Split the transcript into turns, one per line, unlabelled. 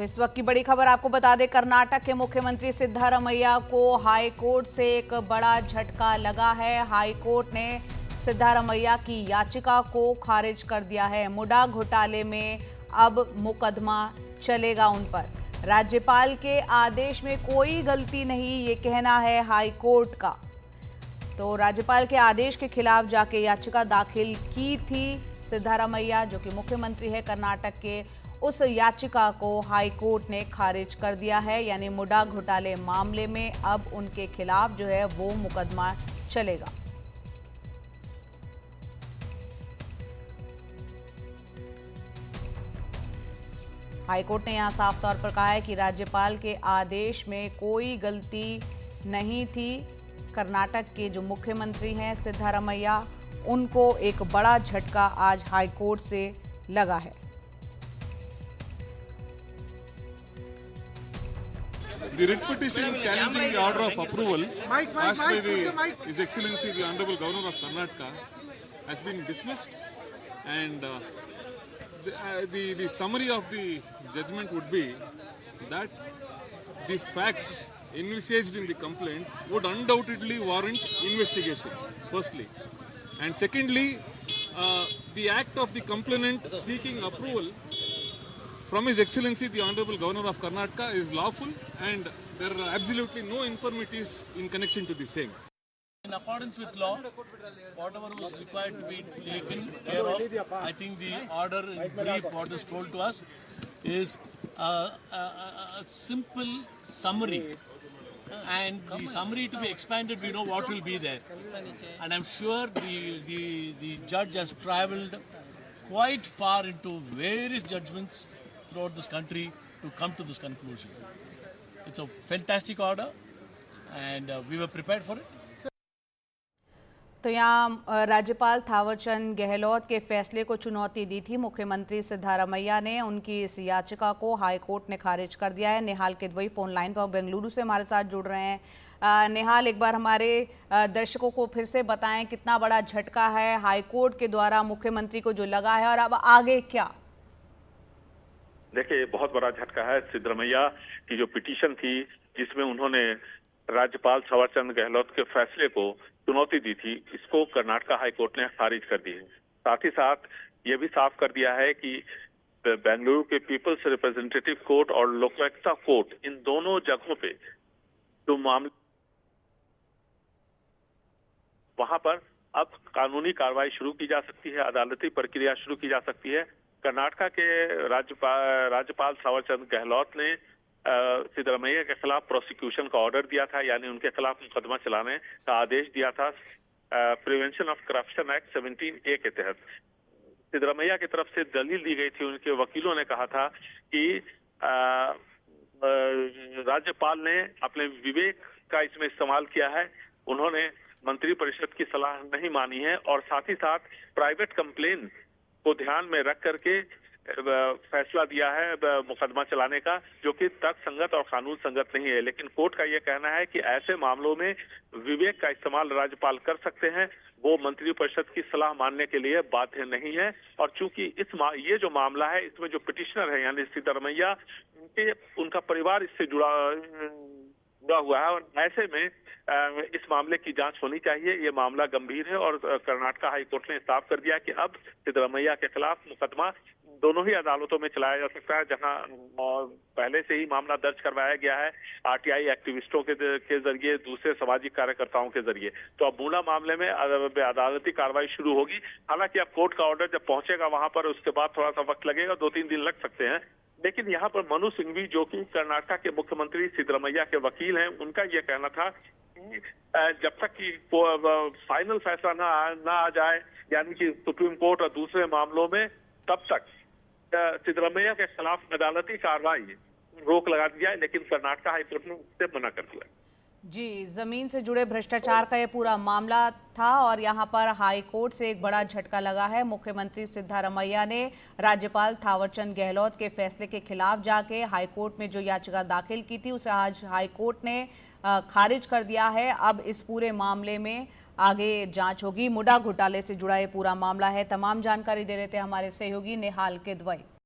तो इस वक्त की बड़ी खबर आपको बता दें, कर्नाटक के मुख्यमंत्री सिद्धारमैया को हाई कोर्ट से एक बड़ा झटका लगा है। हाई कोर्ट ने सिद्धारमैया की याचिका को खारिज कर दिया है। मुडा घोटाले में अब मुकदमा चलेगा उन पर। राज्यपाल के आदेश में कोई गलती नहीं, ये कहना है हाई कोर्ट का। तो राज्यपाल के आदेश के खिलाफ जाके याचिका दाखिल की थी सिद्धारमैया, जो कि मुख्यमंत्री है कर्नाटक के। उस याचिका को हाई कोर्ट ने खारिज कर दिया है, यानी मुडा घोटाले मामले में अब उनके खिलाफ जो है वो मुकदमा चलेगा। हाई कोर्ट ने यहां साफ तौर पर कहा है कि राज्यपाल के आदेश में कोई गलती नहीं थी। कर्नाटक के जो मुख्यमंत्री हैं सिद्धारमैया, उनको एक बड़ा झटका आज हाई कोर्ट से लगा है।
The writ petition challenging the order of approval passed by His Excellency the Honorable Governor of Karnataka has been dismissed, and the summary of the judgment would be that the facts envisaged in the complaint would undoubtedly warrant investigation, firstly, and secondly, the act of the complainant seeking approval from His Excellency the Honorable Governor of Karnataka is lawful, and there are absolutely no infirmities in connection to the same.
In accordance with law, whatever was required to be taken care of, I think the order in brief what is told to us is a simple summary, and the summary to be expanded, we know what will be there, and I'm sure the judge has travelled quite far into various judgments throughout this country to come to this conclusion. It's a fantastic order, and we were prepared for it.
तो यहाँ राज्यपाल थावरचंद गहलोत के फैसले को चुनौती दी थी मुख्यमंत्री सिद्धारमैया ने। उनकी इस याचिका को हाई कोर्ट ने खारिज कर दिया है। निहाल किदवई फोन लाइन पर बेंगलुरु से हमारे साथ जुड़ रहे हैं। निहाल, एक बार हमारे दर्शकों को फिर से बताएं, कितना बड़ा झटका है हाई कोर्ट के द्वारा मुख्यमंत्री को जो लगा है, और अब आगे क्या?
देखिए, बहुत बड़ा झटका है। सिद्धारमैया की जो पिटीशन थी, जिसमें उन्होंने राज्यपाल थावरचंद गहलोत के फैसले को चुनौती दी थी, इसको कर्नाटक हाई कोर्ट ने खारिज कर दी है। साथ ही साथ ये भी साफ कर दिया है कि बेंगलुरु के पीपल्स रिप्रेजेंटेटिव कोर्ट और लोकायुक्ता कोर्ट, इन दोनों जगहों पे जो मामले, वहां पर अब कानूनी कार्रवाई शुरू की जा सकती है, अदालती प्रक्रिया शुरू की जा सकती है। कर्नाटक के राज्यपाल थावरचंद गहलोत ने सिद्धारमैया के खिलाफ प्रोसिक्यूशन का ऑर्डर दिया था, यानी उनके खिलाफ मुकदमा चलाने का आदेश दिया था prevention of corruption act 17A के तहत। सिद्धारमैया की तरफ से दलील दी गई थी, उनके वकीलों ने कहा था कि राज्यपाल ने अपने विवेक का इसमें इस्तेमाल किया है, उन्होंने मंत्री परिषद की सलाह नहीं मानी है, और साथ ही साथ प्राइवेट कंप्लेन को ध्यान में रख करके फैसला दिया है मुकदमा चलाने का, जो कि तर्क संगत और कानून संगत नहीं है। लेकिन कोर्ट का यह कहना है कि ऐसे मामलों में विवेक का इस्तेमाल राज्यपाल कर सकते हैं, वो मंत्री परिषद की सलाह मानने के लिए बाध्य नहीं है। और चूंकि ये जो मामला है, इसमें जो पिटिशनर है यानी सिद्धारमैया, उनका परिवार इससे जुड़ा हुआ है, और ऐसे में इस मामले की जांच होनी चाहिए। ये मामला गंभीर है, और कर्नाटक हाई कोर्ट ने साफ कर दिया कि अब सिद्धारमैया के खिलाफ मुकदमा दोनों ही अदालतों में चलाया जा सकता है, जहां पहले से ही मामला दर्ज करवाया गया है आरटीआई एक्टिविस्टों के जरिए, दूसरे सामाजिक कार्यकर्ताओं के जरिए। तो अब मुडा मामले में अदालती कार्रवाई शुरू होगी। हालांकि अब कोर्ट का ऑर्डर जब पहुंचेगा वहां पर, उसके बाद थोड़ा सा वक्त लगेगा, 2-3 दिन लग सकते हैं। लेकिन यहाँ पर मनु सिंघवी, जो कि कर्नाटक के मुख्यमंत्री सिद्धारमैया के वकील हैं, उनका यह कहना था कि जब तक कि फाइनल फैसला ना आ जाए, यानी कि सुप्रीम कोर्ट और दूसरे मामलों में, तब तक सिद्धारमैया के खिलाफ अदालती कार्रवाई रोक लगा दी जाए। लेकिन कर्नाटक हाई कोर्ट ने उससे मना कर दिया।
जी, जमीन से जुड़े भ्रष्टाचार का ये पूरा मामला था, और यहाँ पर हाई कोर्ट से एक बड़ा झटका लगा है। मुख्यमंत्री सिद्धारमैया ने राज्यपाल थावरचंद गहलोत के फैसले के खिलाफ जाके हाई कोर्ट में जो याचिका दाखिल की थी, उसे आज हाई कोर्ट ने खारिज कर दिया है। अब इस पूरे मामले में आगे जांच होगी। मुडा घोटाले से जुड़ा ये पूरा मामला है। तमाम जानकारी दे रहे थे हमारे सहयोगी निहाल किदवई।